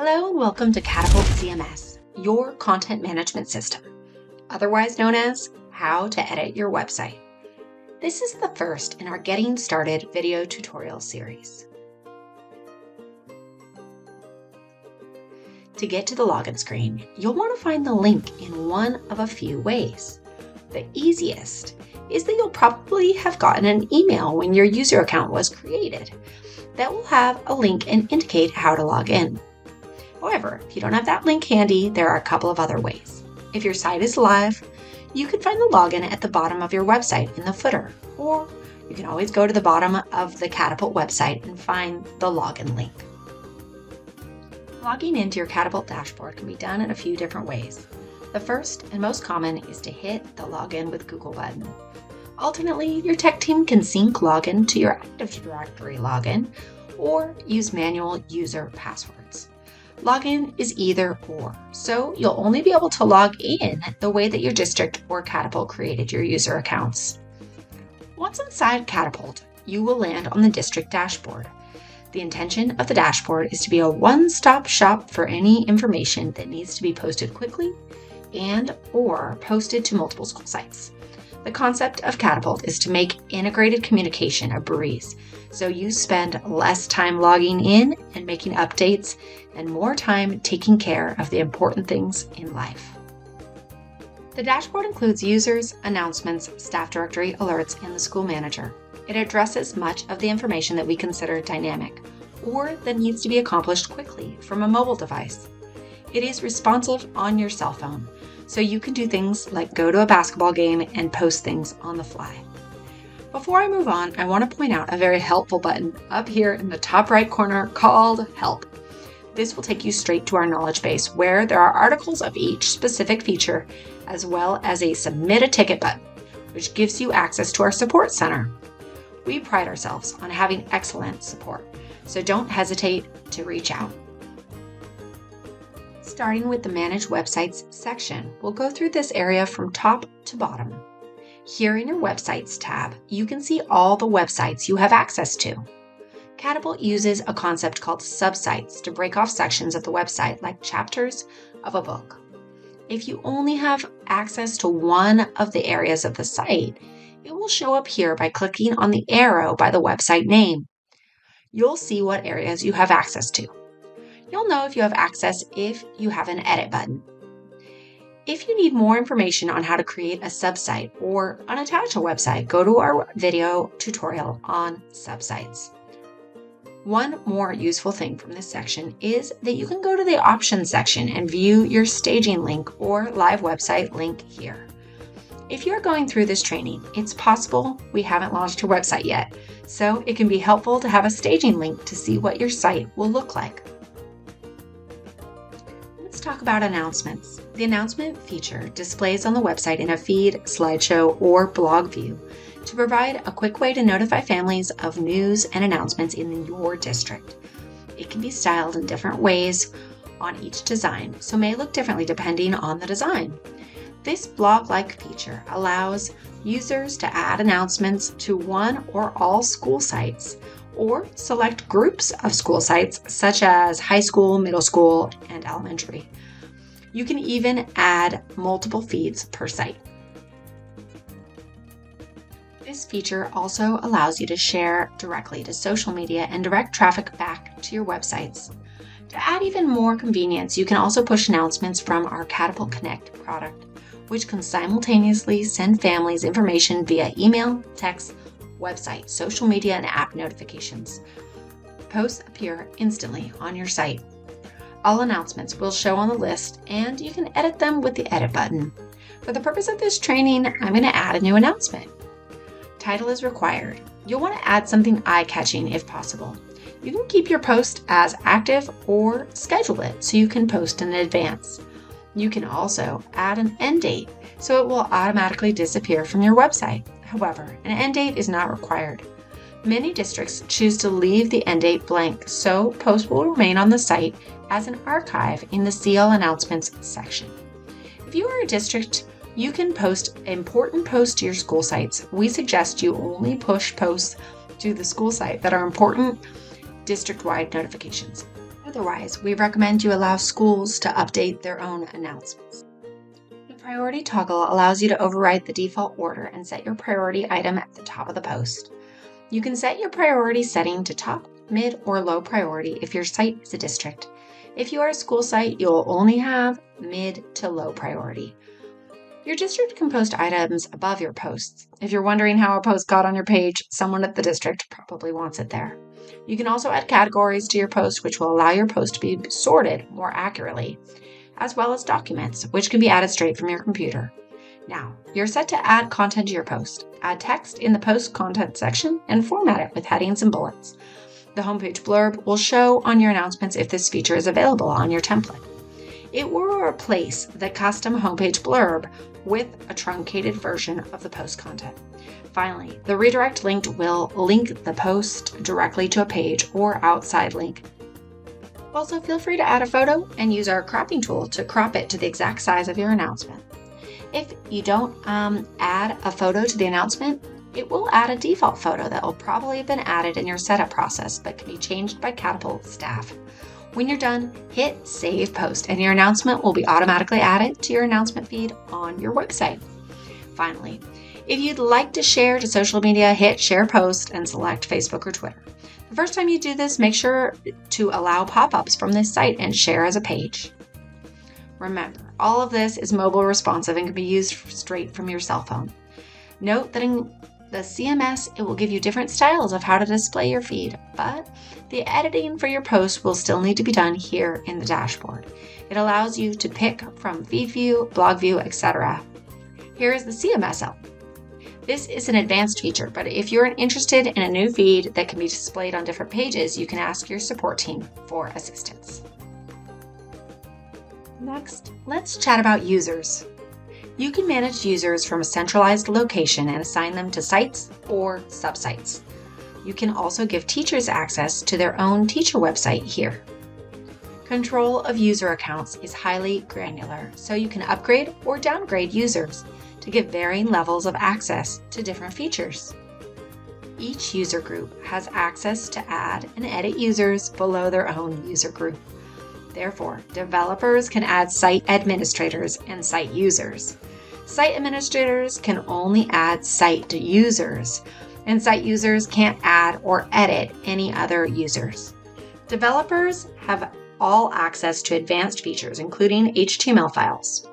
Hello and welcome to Catapult CMS, your content management system, otherwise known as How to Edit Your Website. This is the first in our Getting Started video tutorial series. To get to the login screen, you'll want to find the link in one of a few ways. The easiest is that you'll probably have gotten an email when your user account was created that will have a link and indicate how to log in. However, if you don't have that link handy, there are a couple of other ways. If your site is live, you can find the login at the bottom of your website in the footer, or you can always go to the bottom of the Catapult website and find the login link. Logging into your Catapult dashboard can be done in a few different ways. The first and most common is to hit the Login with Google button. Alternately, your tech team can sync login to your Active Directory login or use manual user passwords. Login is either or, so you'll only be able to log in the way that your district or Catapult created your user accounts. Once inside Catapult, you will land on the district dashboard. The intention of the dashboard is to be a one-stop shop for any information that needs to be posted quickly and/or posted to multiple school sites. The concept of Catapult is to make integrated communication a breeze, so you spend less time logging in and making updates and more time taking care of the important things in life. The dashboard includes users, announcements, staff directory, alerts, and the school manager. It addresses much of the information that we consider dynamic or that needs to be accomplished quickly from a mobile device. It is responsive on your cell phone, so you can do things like go to a basketball game and post things on the fly. Before I move on, I want to point out a very helpful button up here in the top right corner called Help. This will take you straight to our knowledge base where there are articles of each specific feature, as well as a Submit a Ticket button, which gives you access to our support center. We pride ourselves on having excellent support, so don't hesitate to reach out. Starting with the Manage Websites section, we'll go through this area from top to bottom. Here in your Websites tab, you can see all the websites you have access to. Catapult uses a concept called subsites to break off sections of the website like chapters of a book. If you only have access to one of the areas of the site, it will show up here by clicking on the arrow by the website name. You'll see what areas you have access to. You'll know if you have access if you have an edit button. If you need more information on how to create a subsite or unattach a website, go to our video tutorial on subsites. One more useful thing from this section is that you can go to the options section and view your staging link or live website link here. If you're going through this training, it's possible we haven't launched your website yet, so it can be helpful to have a staging link to see what your site will look like. Let's talk about announcements. The announcement feature displays on the website in a feed, slideshow, or blog view to provide a quick way to notify families of news and announcements in your district. It can be styled in different ways on each design, so may look differently depending on the design. This blog-like feature allows users to add announcements to one or all school sites or select groups of school sites such as high school, middle school, and elementary. You can even add multiple feeds per site. This feature also allows you to share directly to social media and direct traffic back to your websites. To add even more convenience, you can also push announcements from our Catapult Connect product, which can simultaneously send families information via email, text, website, social media, and app notifications. Posts appear instantly on your site. All announcements will show on the list, and you can edit them with the edit button. For the purpose of this training, I'm going to add a new announcement. Title is required. You'll want to add something eye-catching if possible. You can keep your post as active or schedule it so you can post in advance. You can also add an end date so it will automatically disappear from your website. However, an end date is not required. Many districts choose to leave the end date blank, so posts will remain on the site as an archive in the CL Announcements section. If you are a district, you can post important posts to your school sites. We suggest you only push posts to the school site that are important district-wide notifications. Otherwise, we recommend you allow schools to update their own announcements. The priority toggle allows you to override the default order and set your priority item at the top of the post. You can set your priority setting to top, mid, or low priority if your site is a district. If you are a school site, you'll only have mid to low priority. Your district can post items above your posts. If you're wondering how a post got on your page, someone at the district probably wants it there. You can also add categories to your post, which will allow your post to be sorted more accurately, as well as documents, which can be added straight from your computer. Now, you're set to add content to your post. Add text in the post content section and format it with headings and bullets. The homepage blurb will show on your announcements if this feature is available on your template. It will replace the custom homepage blurb with a truncated version of the post content. Finally, the redirect link will link the post directly to a page or outside link. Also, feel free to add a photo and use our cropping tool to crop it to the exact size of your announcement. If you don't add a photo to the announcement, it will add a default photo that will probably have been added in your setup process but can be changed by Catapult staff. When you're done, hit Save Post and your announcement will be automatically added to your announcement feed on your website. Finally, if you'd like to share to social media, hit Share Post and select Facebook or Twitter. The first time you do this, make sure to allow pop-ups from this site and share as a page. Remember, all of this is mobile responsive and can be used straight from your cell phone. Note that in the CMS, it will give you different styles of how to display your feed, but the editing for your post will still need to be done here in the dashboard. It allows you to pick from feed view, blog view, etc. Here is the CMS element. This is an advanced feature, but if you're interested in a new feed that can be displayed on different pages, you can ask your support team for assistance. Next, let's chat about users. You can manage users from a centralized location and assign them to sites or subsites. You can also give teachers access to their own teacher website here. Control of user accounts is highly granular, so you can upgrade or downgrade users to give varying levels of access to different features. Each user group has access to add and edit users below their own user group. Therefore, developers can add site administrators and site users. Site administrators can only add site users, and site users can't add or edit any other users. Developers have all access to advanced features, including HTML files.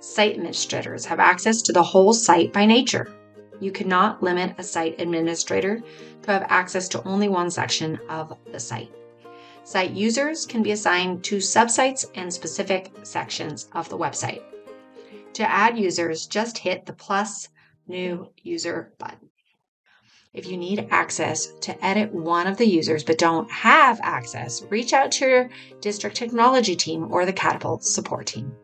Site administrators have access to the whole site by nature. You cannot limit a site administrator to have access to only one section of the site. Site users can be assigned to subsites and specific sections of the website. To add users, just hit the plus new user button. If you need access to edit one of the users but don't have access, reach out to your district technology team or the Catapult support team.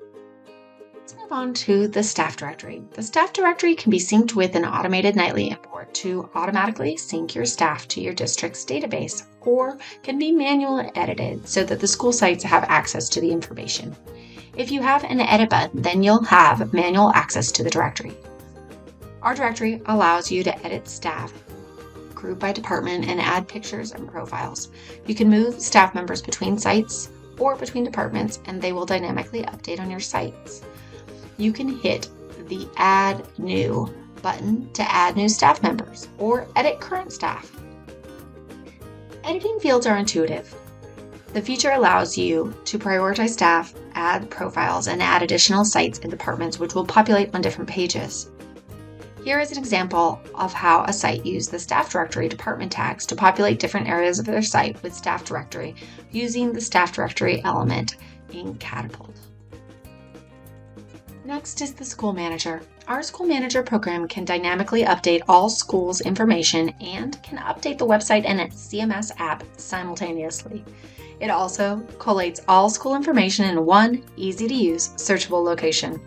Let's move on to the staff directory. The staff directory can be synced with an automated nightly import to automatically sync your staff to your district's database, or can be manually edited so that the school sites have access to the information. If you have an edit button, then you'll have manual access to the directory. Our directory allows you to edit staff, group by department, and add pictures and profiles. You can move staff members between sites or between departments, and they will dynamically update on your sites. You can hit the Add New button to add new staff members or edit current staff. Editing fields are intuitive. The feature allows you to prioritize staff, add profiles, and add additional sites and departments which will populate on different pages. Here is an example of how a site used the staff directory department tags to populate different areas of their site with staff directory using the staff directory element in Catapult. Next is the School Manager. Our School Manager program can dynamically update all schools' information and can update the website and its CMS app simultaneously. It also collates all school information in one easy-to-use searchable location.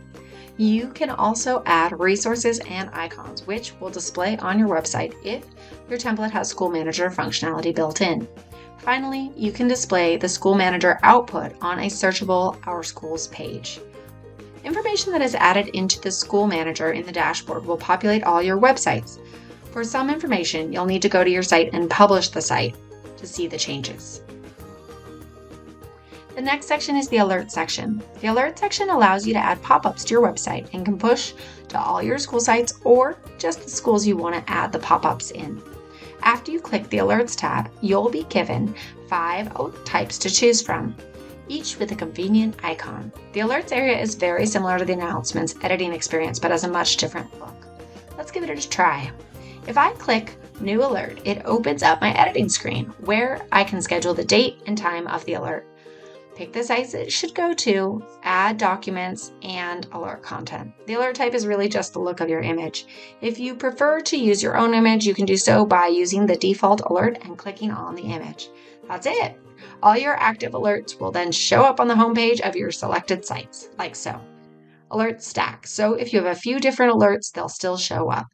You can also add resources and icons, which will display on your website if your template has School Manager functionality built in. Finally, you can display the School Manager output on a searchable Our Schools page. Information that is added into the School Manager in the dashboard will populate all your websites. For some information, you'll need to go to your site and publish the site to see the changes. The next section is the alert section. The alert section allows you to add pop-ups to your website and can push to all your school sites or just the schools you want to add the pop-ups in. After you click the Alerts tab, you'll be given 5 alert types to choose from, each with a convenient icon. The Alerts area is very similar to the Announcements editing experience, but has a much different look. Let's give it a try. If I click New Alert, it opens up my editing screen where I can schedule the date and time of the alert. Pick the sites it should go to, add documents, and alert content. The alert type is really just the look of your image. If you prefer to use your own image, you can do so by using the default alert and clicking on the image. That's it. All your active alerts will then show up on the homepage of your selected sites, like so. Alerts stack, so if you have a few different alerts, they'll still show up.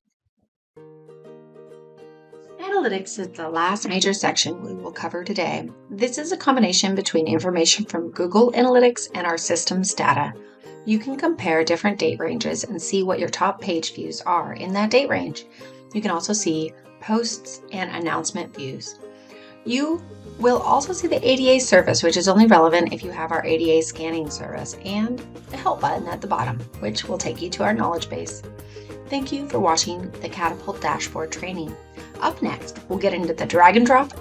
Analytics is the last major section we will cover today. This is a combination between information from Google Analytics and our system's data. You can compare different date ranges and see what your top page views are in that date range. You can also see posts and announcement views. You will also see the ADA service, which is only relevant if you have our ADA scanning service, and the help button at the bottom, which will take you to our knowledge base. Thank you for watching the Catapult Dashboard training. Up next, we'll get into the drag and drop